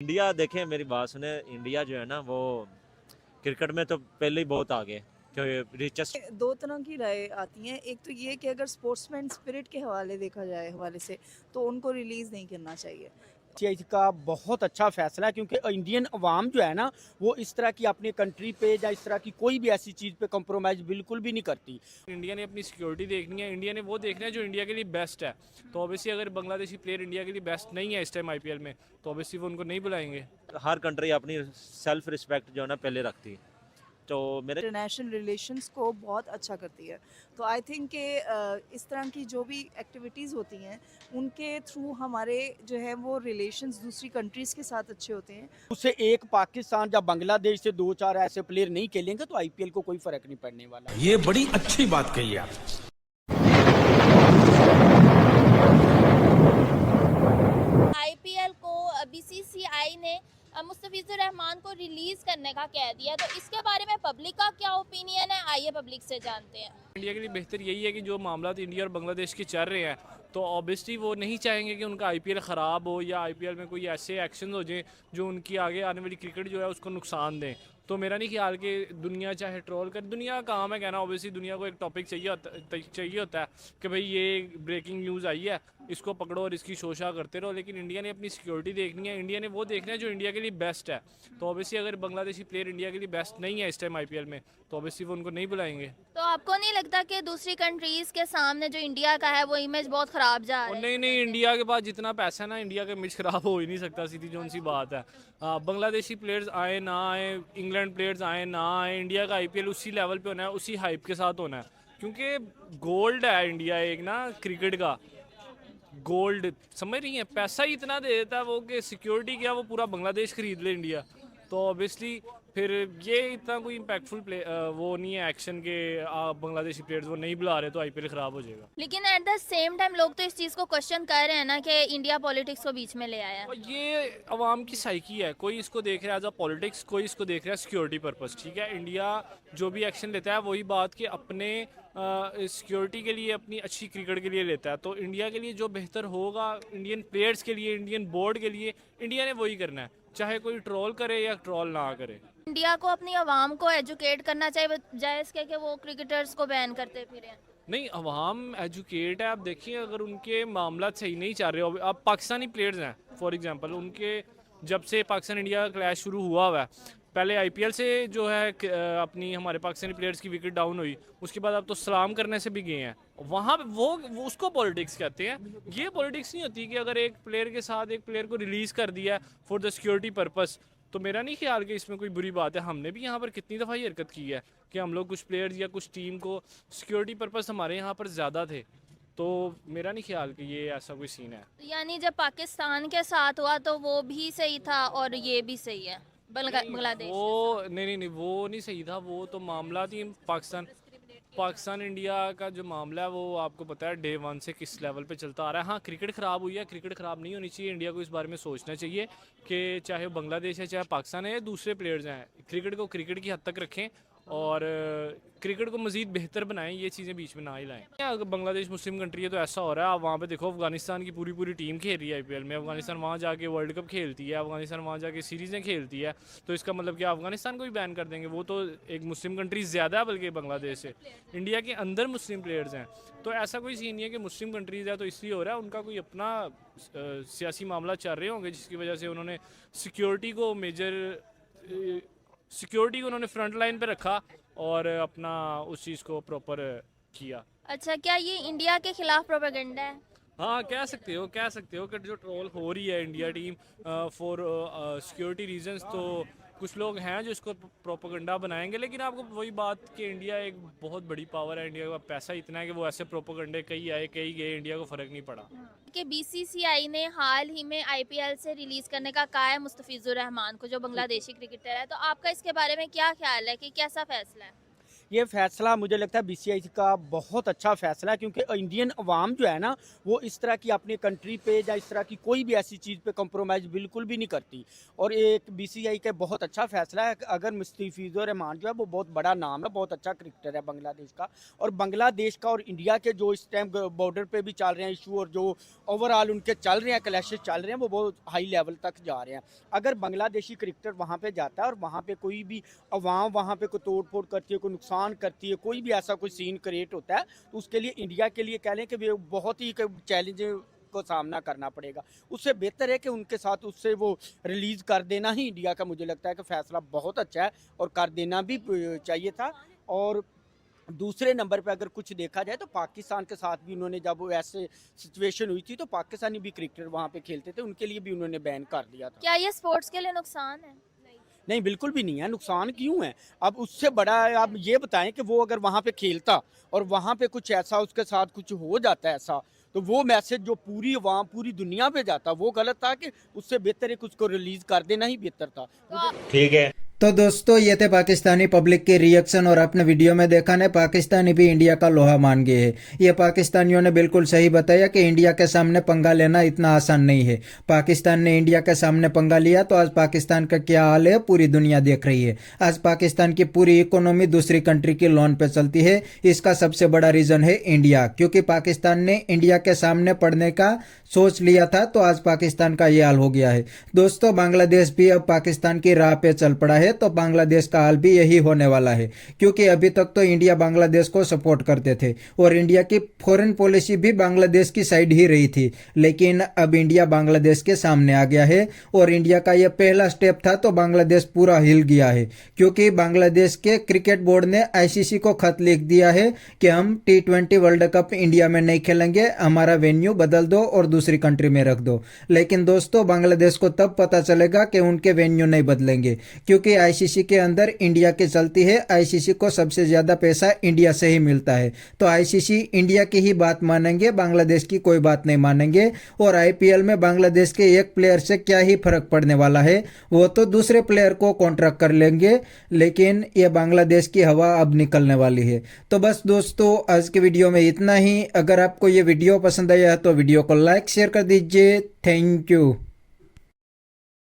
India देखें, मेरी बात सुने। इंडिया जो है ना वो क्रिकेट में तो पहले ही बहुत आगे, रिचेस्ट। दो तरह की राय आती हैं। एक तो ये कि अगर स्पोर्ट्समैन स्पिरिट के हवाले से तो उनको रिलीज़ नहीं करना चाहिए। चीज़ का बहुत अच्छा फैसला है, क्योंकि इंडियन अवाम जो है ना वो इस तरह की अपनी कंट्री पे या इस तरह की कोई भी ऐसी चीज़ पे कंप्रोमाइज़ बिल्कुल भी नहीं करती। इंडिया ने अपनी सिक्योरिटी देखनी है, इंडिया ने वो देखना है जो इंडिया के लिए बेस्ट है। तो ऑब्वियसली अगर बांग्लादेशी प्लेयर इंडिया के लिए बेस्ट नहीं है इस टाइम आईपीएल में, तो ऑब्वियसली वो उनको नहीं बुलाएंगे। हर कंट्री अपनी सेल्फ रिस्पेक्ट जो है ना पहले रखती है। तो मेरे इंटरनेशनल रिलेशंस को बहुत अच्छा करती है। तो आई थिंक कि इस तरह की जो भी एक्टिविटीज़ होती हैं उनके थ्रू हमारे जो है वो रिलेशंस दूसरी कंट्रीज़ के साथ अच्छे होते हैं। उससे एक पाकिस्तान या बांग्लादेश से दो चार ऐसे प्लेयर नहीं खेलेंगे तो आईपीएल को कोई फर्क नहीं पड़ने वाला। ये बड़ी अच्छी बात कही आप। आईपीएल को बीसीसीआई ने मुस्तफिजुर रहमान को रिलीज करने का कह दिया, तो इसके बारे में पब्लिक का क्या ओपिनियन है, आइए पब्लिक से जानते हैं। इंडिया के लिए बेहतर यही है कि जो मामला इंडिया और बांग्लादेश के चल रहे हैं, तो ऑब्वियसली वो नहीं चाहेंगे कि उनका आईपीएल ख़राब हो या आईपीएल में कोई ऐसे एक्शन हो जाए जो उनकी आगे आने वाली क्रिकेट जो है उसको नुकसान दें। तो मेरा नहीं ख्याल कि दुनिया चाहे ट्रोल कर, दुनिया का काम है कहना। ऑब्वियसली दुनिया को एक टॉपिक चाहिए होता है कि भाई ये ब्रेकिंग न्यूज़ आई है, इसको पकड़ो और इसकी शोशा करते रहो। लेकिन इंडिया ने अपनी सिक्योरिटी देखनी है, इंडिया ने वो देखना है जो इंडिया के लिए बेस्ट है। तो ऑब्वियसली अगर बांग्लादेशी प्लेयर इंडिया के लिए बेस्ट नहीं है इस टाइम आईपीएल में, तो ऑब्वियसली वो उनको नहीं बुलाएंगे। तो आपको नहीं लगता कि दूसरी कंट्रीज के सामने जो इंडिया का है वो इमेज बहुत खराब जा रहा और है? नहीं नहीं, इंडिया के पास जितना पैसा है ना, इंडिया का इमेज खराब हो ही नहीं सकता, सीधी जोन सी बात है। बांग्लादेशी प्लेयर्स आए ना आए, इंग्लैंड प्लेयर्स आए ना आए, इंडिया का आईपीएल उसी लेवल पे होना है, उसी हाइप के साथ होना है। क्योंकि गोल्ड है इंडिया एक ना क्रिकेट का, गोल्ड समझ रही है। पैसा ही इतना दे देता है वो कि सिक्योरिटी क्या वो पूरा बांग्लादेश खरीद ले इंडिया। तो ऑब्वियसली फिर ये इतना कोई इम्पैक्टफुल प्ले वो नहीं है एक्शन के बांग्लादेशी प्लेयर्स वो नहीं बुला रहे तो आईपीएल खराब हो जाएगा। लेकिन एट द सेम टाइम लोग तो इस चीज को क्वेश्चन कर रहे हैं ना कि इंडिया पॉलिटिक्स को बीच में ले आया है। और ये अवाम की साइकी है, कोई इसको देख रहा है एज अ पॉलिटिक्स, कोई इसको देख रहा है सिक्योरिटी पर्पस। ठीक है, इंडिया जो भी एक्शन लेता है वही बात कि अपने सिक्योरिटी के लिए, अपनी अच्छी क्रिकेट के लिए लेता है। तो इंडिया के लिए जो बेहतर होगा, इंडियन प्लेयर्स के लिए, इंडियन बोर्ड के लिए, इंडिया ने वही करना है, चाहे कोई ट्रोल करे या ट्रोल ना करे। इंडिया को अपनी आवाम को एजुकेट करना चाहिए बजाय इसके कि वो क्रिकेटर्स को बैन करते फिरे। नहीं, अवाम एजुकेट है। आप देखिए अगर उनके मामला सही नहीं चल रहे हो, अब पाकिस्तानी प्लेयर्स हैं फॉर एग्जांपल, उनके जब से पाकिस्तान इंडिया का क्लैश शुरू हुआ है, पहले आईपीएल से जो है अपनी हमारे पाकिस्तानी प्लेयर्स की विकेट डाउन हुई, उसके बाद अब तो सलाम करने से भी गए हैं वहाँ पे। वो उसको पॉलिटिक्स कहते हैं। ये पॉलिटिक्स नहीं होती कि अगर एक प्लेयर के साथ एक प्लेयर को रिलीज़ कर दिया फॉर द सिक्योरिटी पर्पस, तो मेरा नहीं ख्याल कि इसमें कोई बुरी बात है। हमने भी यहाँ पर कितनी दफ़ा ये हरकत की है कि हम लोग कुछ प्लेयर्स या कुछ टीम को सिक्योरिटी पर्पस हमारे यहाँ पर ज़्यादा थे। तो मेरा नहीं ख्याल कि ये ऐसा कोई सीन है। यानी जब पाकिस्तान के साथ हुआ तो वो भी सही था और ये भी सही है बांग्लादेश। वो नहीं, वो नहीं सही था। वो तो मामला थी पाकिस्तान इंडिया का जो मामला है वो आपको पता है डे वन से किस लेवल पे चलता आ रहा है। हाँ, क्रिकेट ख़राब हुई है, क्रिकेट ख़राब नहीं होनी चाहिए। इंडिया को इस बारे में सोचना चाहिए कि चाहे वो बांग्लादेश है, चाहे पाकिस्तान है, दूसरे प्लेयर्स हैं, क्रिकेट को क्रिकेट की हद तक रखें और क्रिकेट को मज़ीद बेहतर बनाएं, ये चीज़ें बीच में ना ही लाएं। अगर बांग्लादेश मुस्लिम कंट्री है तो ऐसा हो रहा है। आप वहाँ पे देखो, अफगानिस्तान की पूरी टीम खेल रही है आईपीएल में। अफगानिस्तान वहाँ जाके वर्ल्ड कप खेलती है, अफगानिस्तान वहाँ जाके सीरीज़ें खेलती है। तो इसका मतलब क्या अफगानिस्तान को भी बैन कर देंगे? वो तो एक मुस्लिम कंट्री ज़्यादा है बल्कि बांग्लादेश से। इंडिया के अंदर मुस्लिम प्लेयर्स हैं, तो ऐसा कोई सीन नहीं है कि मुस्लिम कंट्रीज़ है तो इसलिए हो रहा है। उनका कोई अपना सियासी मामला चल रहे होंगे जिसकी वजह से उन्होंने सिक्योरिटी को उन्होंने फ्रंट लाइन पे रखा और अपना उस चीज़ को प्रॉपर किया। अच्छा, क्या ये इंडिया के खिलाफ प्रोपेगेंडा है? हाँ, कह सकते हो कि जो ट्रोल हो रही है India team for security reasons, तो कुछ लोग हैं जो इसको प्रोपेगेंडा बनाएंगे। लेकिन आपको वही बात कि इंडिया एक बहुत बड़ी पावर है, इंडिया का पैसा इतना है कि वो ऐसे प्रोपेगेंडे कई आए कई गए, इंडिया को फ़र्क नहीं पड़ा। कि बीसीसीआई ने हाल ही में आईपीएल से रिलीज करने का कहा है मुस्तफिजुर रहमान को, जो बांग्लादेशी क्रिकेटर है। तो आपका इसके बारे में क्या ख्याल है कि कैसा फैसला है? ये फैसला मुझे लगता है बीसीसीआई का बहुत अच्छा फैसला है, क्योंकि इंडियन अवाम जो है ना वो इस तरह की अपनी कंट्री पे या इस तरह की कोई भी ऐसी चीज़ पे कंप्रोमाइज़ बिल्कुल भी नहीं करती। और एक बीसीसीआई का बहुत अच्छा फैसला है। अगर मुस्तफिजुर रहमान जो है वो बहुत बड़ा नाम है, बहुत अच्छा क्रिकेटर है बांग्लादेश का, और बांग्लादेश का और इंडिया के जो इस टाइम बॉर्डर पे भी चल रहे हैं इशू, और जो ओवरऑल उनके चल रहे हैं क्लैशेस चल रहे हैं, वो बहुत हाई लेवल तक जा रहे हैं। अगर बांग्लादेशी क्रिकेटर वहाँ पे जाता है और वहाँ पे कोई भी अवाम वहाँ पे कोई तोड़ फोड़ करती है, कोई नुकसान करती है, कोई भी ऐसा कोई सीन क्रिएट होता है, तो उसके लिए इंडिया के लिए कह लें कि वे बहुत ही चैलेंज को सामना करना पड़ेगा। उससे बेहतर है कि उनके साथ उससे वो रिलीज़ कर देना ही इंडिया का मुझे लगता है कि फ़ैसला बहुत अच्छा है, और कर देना भी चाहिए था। और दूसरे नंबर पे अगर कुछ देखा जाए तो पाकिस्तान के साथ भी उन्होंने, जब वो ऐसे सिचुएशन हुई थी तो पाकिस्तानी भी क्रिकेटर वहाँ पे खेलते थे, उनके लिए भी उन्होंने बैन कर दिया था। क्या ये स्पोर्ट्स के लिए नुकसान है? नहीं, बिल्कुल भी नहीं है। नुकसान क्यों है? अब उससे बड़ा है, आप ये बताएं कि वो अगर वहाँ पे खेलता और वहाँ पे कुछ ऐसा उसके साथ कुछ हो जाता है ऐसा, तो वो मैसेज जो पूरी अवाम पूरी दुनिया पे जाता वो गलत था। कि उससे बेहतर है कि उसको रिलीज कर देना ही बेहतर था। ठीक है। तो दोस्तों ये थे पाकिस्तानी पब्लिक के रिएक्शन, और आपने वीडियो में देखा ना पाकिस्तानी भी इंडिया का लोहा मान गए हैं। ये पाकिस्तानियों ने बिल्कुल सही बताया कि इंडिया के सामने पंगा लेना इतना आसान नहीं है। पाकिस्तान ने इंडिया के सामने पंगा लिया तो आज पाकिस्तान का क्या हाल है पूरी दुनिया देख रही है। आज पाकिस्तान की पूरी इकोनॉमी दूसरी कंट्री की लोन पे चलती है। इसका सबसे बड़ा रीजन है इंडिया, क्योंकि पाकिस्तान ने इंडिया के सामने पड़ने का सोच लिया था तो आज पाकिस्तान का ये हाल हो गया है। दोस्तों बांग्लादेश भी अब पाकिस्तान की राह पे चल पड़ा है, तो बांग्लादेश का हाल भी यही होने वाला है, क्योंकि अभी तक तो इंडिया बांग्लादेश को सपोर्ट करते थे और इंडिया की फॉरेन पॉलिसी भी बांग्लादेश की साइड ही रही थी। लेकिन अब इंडिया बांग्लादेश के सामने आ गया है, और इंडिया का यह पहला स्टेप था तो बांग्लादेश पूरा हिल गया है, क्योंकि बांग्लादेश के क्रिकेट बोर्ड ने आईसीसी को खत लिख दिया है कि हम T20 वर्ल्ड कप इंडिया में नहीं खेलेंगे, हमारा वेन्यू बदल दो और दूसरी कंट्री में रख दो। लेकिन दोस्तों बांग्लादेश को तब पता चलेगा कि उनके वेन्यू नहीं बदलेंगे, क्योंकि आईसीसी के अंदर इंडिया की चलती है। आईसीसी को सबसे ज्यादा पैसा इंडिया से ही मिलता है, तो आईसीसी इंडिया की ही बात मानेंगे, बांग्लादेश की कोई बात नहीं मानेंगे। और आईपीएल में बांग्लादेश के एक प्लेयर से क्या ही फर्क पड़ने वाला है, वो तो दूसरे प्लेयर को कॉन्ट्रैक्ट कर लेंगे। लेकिन ये बांग्लादेश की हवा अब निकलने वाली है। तो बस दोस्तों आज के वीडियो में इतना ही। अगर आपको ये वीडियो पसंद आया तो वीडियो को लाइक शेयर कर दीजिए। Thank you.